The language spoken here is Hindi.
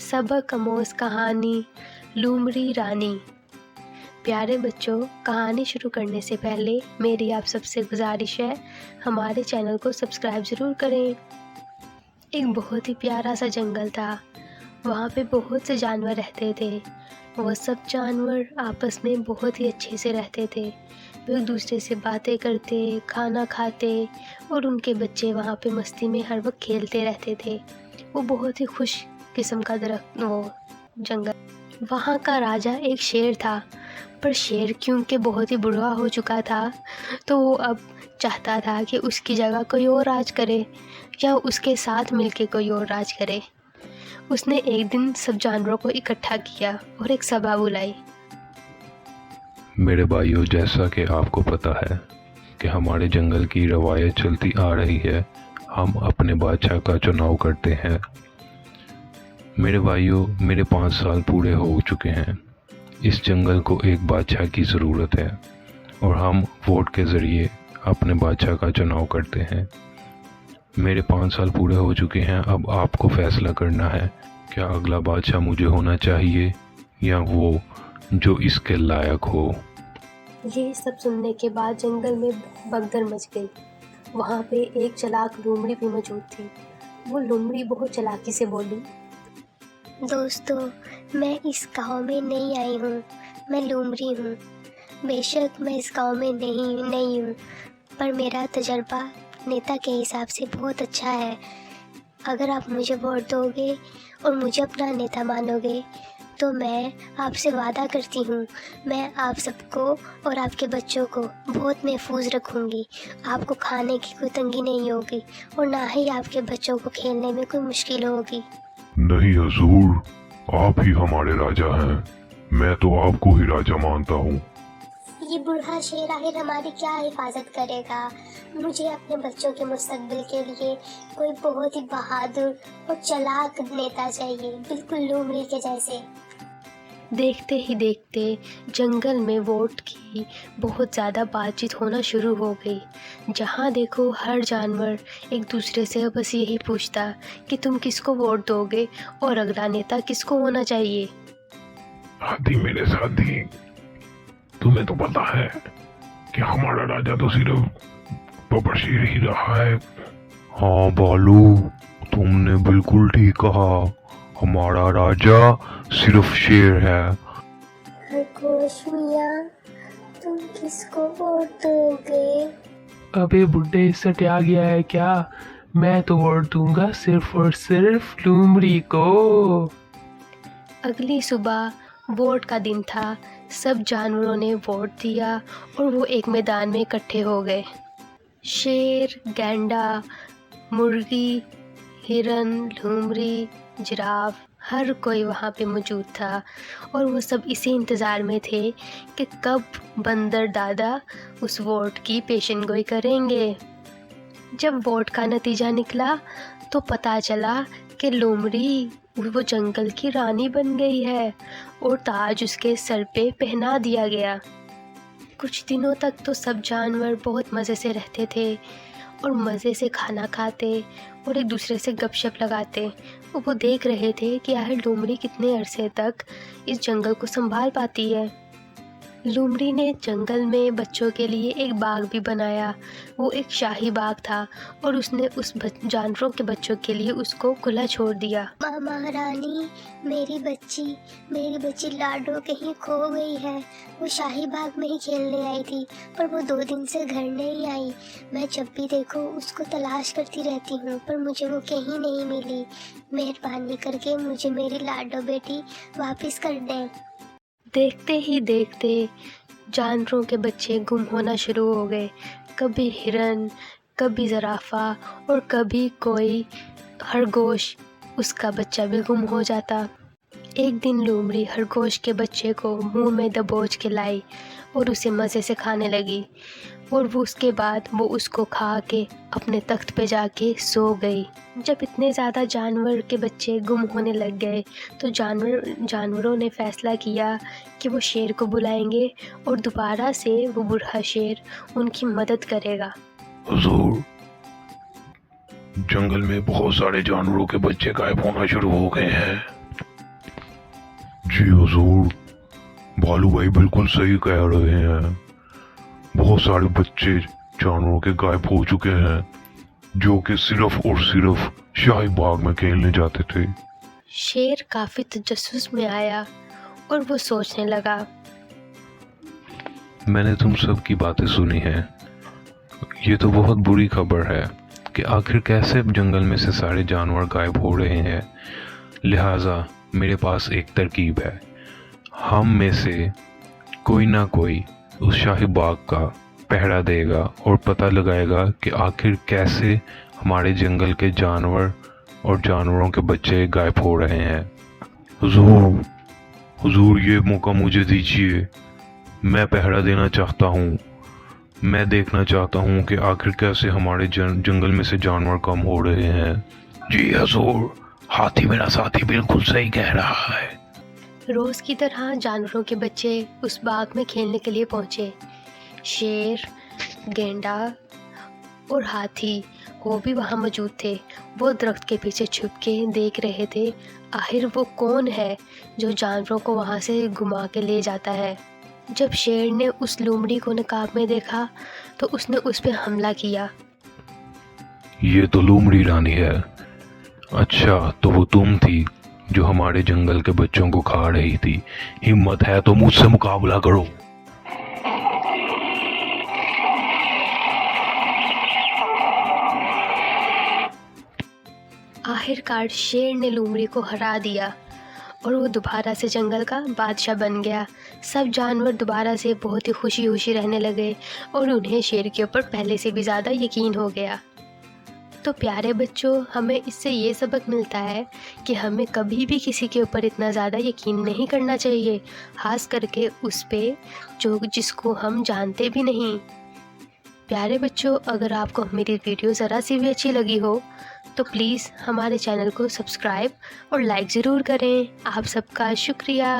सबक आमोज़ कहानी लूमड़ी रानी। प्यारे बच्चों, कहानी शुरू करने से पहले मेरी आप सबसे गुजारिश है, हमारे चैनल को सब्सक्राइब ज़रूर करें। एक बहुत ही प्यारा सा जंगल था। वहाँ पे बहुत से जानवर रहते थे। वो सब जानवर आपस में बहुत ही अच्छे से रहते थे। वो एक दूसरे से बातें करते, खाना खाते और उनके बच्चे वहाँ पे मस्ती में हर वक्त खेलते रहते थे। वो बहुत ही खुश किस्म का वो जंगल। वहाँ का राजा एक शेर था, पर शेर क्योंकि बहुत ही बुढ़ा हो चुका था, तो वो अब चाहता था कि उसकी जगह कोई और राज करे या उसके साथ मिलके कोई और राज करे। उसने एक दिन सब जानवरों को इकट्ठा किया और एक सभा बुलाई। मेरे भाइयों, जैसा कि आपको पता है कि हमारे जंगल की रवायत चलती आ रही है, हम अपने बादशाह का चुनाव करते हैं। मेरे भाइयों, मेरे 5 साल पूरे हो चुके हैं। इस जंगल को एक बादशाह की ज़रूरत है और हम वोट के ज़रिए अपने बादशाह का चुनाव करते हैं। मेरे 5 साल पूरे हो चुके हैं। अब आपको फैसला करना है, क्या अगला बादशाह मुझे होना चाहिए या वो जो इसके लायक हो। ये सब सुनने के बाद जंगल में भगदड़ मच गई। वहाँ पे एक चालाक लोमड़ी भी मौजूद थी। वो लोमड़ी बहुत चालाकी से बोली, दोस्तों, मैं इस गांव में नहीं आई हूँ। मैं लोमड़ी हूँ। बेशक मैं इस गांव में नहीं हूँ, पर मेरा तजर्बा नेता के हिसाब से बहुत अच्छा है। अगर आप मुझे वोट दोगे और मुझे अपना नेता मानोगे, तो मैं आपसे वादा करती हूँ, मैं आप सबको और आपके बच्चों को बहुत महफूज रखूँगी। आपको खाने की कोई तंगी नहीं होगी और ना ही आपके बच्चों को खेलने में कोई मुश्किल होगी। नहीं हुजूर, आप ही हमारे राजा हैं। मैं तो आपको ही राजा मानता हूँ। ये बूढ़ा शेर आखिर हमारी क्या हिफाजत करेगा? मुझे अपने बच्चों के मुस्तकबिल के लिए कोई बहुत ही बहादुर और चालाक नेता चाहिए, बिल्कुल लोमड़ी के जैसे। देखते ही देखते जंगल में वोट की बहुत ज़्यादा बातचीत होना शुरू हो गई। जहाँ देखो हर जानवर एक दूसरे से बस यही पूछता कि तुम किसको वोट दोगे और अगला नेता किसको होना चाहिए। हाथी मेरे साथी, तुम्हें तो पता है कि हमारा राजा तो सिर्फ बबरशेर ही रहा है। हाँ बालू, तुमने बिल्कुल ठीक कहा। हमारा राजा सिर्फ शेर है। खरगोश मियाँ, तुम किसको वोट दोगे? अबे बुड्ढे, सटिया गया है क्या? मैं तो वोट दूंगा सिर्फ और सिर्फ लोमड़ी को। अगली सुबह वोट का दिन था। सब जानवरों ने वोट दिया और वो एक मैदान में इकट्ठे हो गए। शेर, गैंडा, मुर्गी, हिरन, लोमड़ी, जिराफ, हर कोई वहाँ पे मौजूद था और वो सब इसी इंतज़ार में थे कि कब बंदर दादा उस वोट की पेशेनगोई करेंगे। जब वोट का नतीजा निकला तो पता चला कि लोमड़ी वो जंगल की रानी बन गई है और ताज उसके सर पे पहना दिया गया। कुछ दिनों तक तो सब जानवर बहुत मज़े से रहते थे और मज़े से खाना खाते और एक दूसरे से गपशप लगाते। वो देख रहे थे कि आखिर लोमड़ी कितने अरसे तक इस जंगल को संभाल पाती है। लोमड़ी ने जंगल में बच्चों के लिए एक बाग भी बनाया। वो एक शाही बाग था और उसने उस जानवरों के बच्चों के लिए उसको खुला छोड़ दिया। मामा रानी, मेरी बच्ची लाडो कहीं खो गई है। वो शाही बाग में ही खेलने आई थी, पर वो 2 दिन से घर नहीं आई। मैं जब भी देखो उसको तलाश करती रहती हूँ, पर मुझे वो कहीं नहीं मिली। मेहरबानी करके मुझे मेरी लाडो बेटी वापस कर दें। देखते ही देखते जानवरों के बच्चे गुम होना शुरू हो गए। कभी हिरन, कभी ज़राफ़ा और कभी कोई खरगोश, उसका बच्चा भी गुम हो जाता। एक दिन लोमड़ी खरगोश के बच्चे को मुंह में दबोच के लाई और उसे मज़े से खाने लगी और वो उसके बाद वो उसको खा के अपने तख्त पे जाके सो गई। जब इतने ज़्यादा जानवर के बच्चे गुम होने लग गए तो जानवरों ने फ़ैसला किया कि वो शेर को बुलाएंगे और दोबारा से वो बूढ़ा शेर उनकी मदद करेगा। हुजूर, जंगल में बहुत सारे जानवरों के बच्चे गायब होना शुरू हो गए हैं। जी हुजूर, भालू भाई बिल्कुल सही कह रहे हैं। बहुत सारे बच्चे जानवरों के गायब हो चुके हैं जो कि सिर्फ और सिर्फ शाही बाग में खेलने जाते थे। शेर काफी तजस्सुस में आया और वो सोचने लगा। मैंने तुम सब की बातें सुनी हैं। ये तो बहुत बुरी खबर है कि आखिर कैसे जंगल में से सारे जानवर गायब हो रहे हैं। लिहाजा मेरे पास एक तरकीब है। हम में से कोई ना कोई उस शाही बाग का पहरा देगा और पता लगाएगा कि आखिर कैसे हमारे जंगल के जानवर और जानवरों के बच्चे गायब हो रहे हैं। हुजूर, हुजूर ये मौका मुझे दीजिए। मैं पहरा देना चाहता हूँ। मैं देखना चाहता हूँ कि आखिर कैसे हमारे जंगल में से जानवर कम हो रहे हैं। जी हुजूर, हाथी मेरा साथी बिल्कुल सही कह रहा है। रोज की तरह जानवरों के बच्चे उस बाग में खेलने के लिए पहुंचे। शेर, गेंडा और हाथी वो भी वहाँ मौजूद थे। वो दरख्त के पीछे छुप के देख रहे थे आखिर वो कौन है जो जानवरों को वहाँ से घुमा के ले जाता है। जब शेर ने उस लोमड़ी को नकाब में देखा तो उसने उस पर हमला किया। ये तो लोमड़ी रानी है। अच्छा, तो वो तुम थी जो हमारे जंगल के बच्चों को खा रही थी। हिम्मत है तो मुझसे मुकाबला करो। आखिरकार शेर ने लोमड़ी को हरा दिया और वो दोबारा से जंगल का बादशाह बन गया। सब जानवर दोबारा से बहुत ही खुशी खुशी रहने लगे और उन्हें शेर के ऊपर पहले से भी ज़्यादा यकीन हो गया। तो प्यारे बच्चों, हमें इससे ये सबक मिलता है कि हमें कभी भी किसी के ऊपर इतना ज़्यादा यकीन नहीं करना चाहिए, खास करके उस पे जो जिसको हम जानते भी नहीं। प्यारे बच्चों, अगर आपको मेरी वीडियो ज़रा सी भी अच्छी लगी हो तो प्लीज़ हमारे चैनल को सब्सक्राइब और लाइक ज़रूर करें। आप सबका शुक्रिया।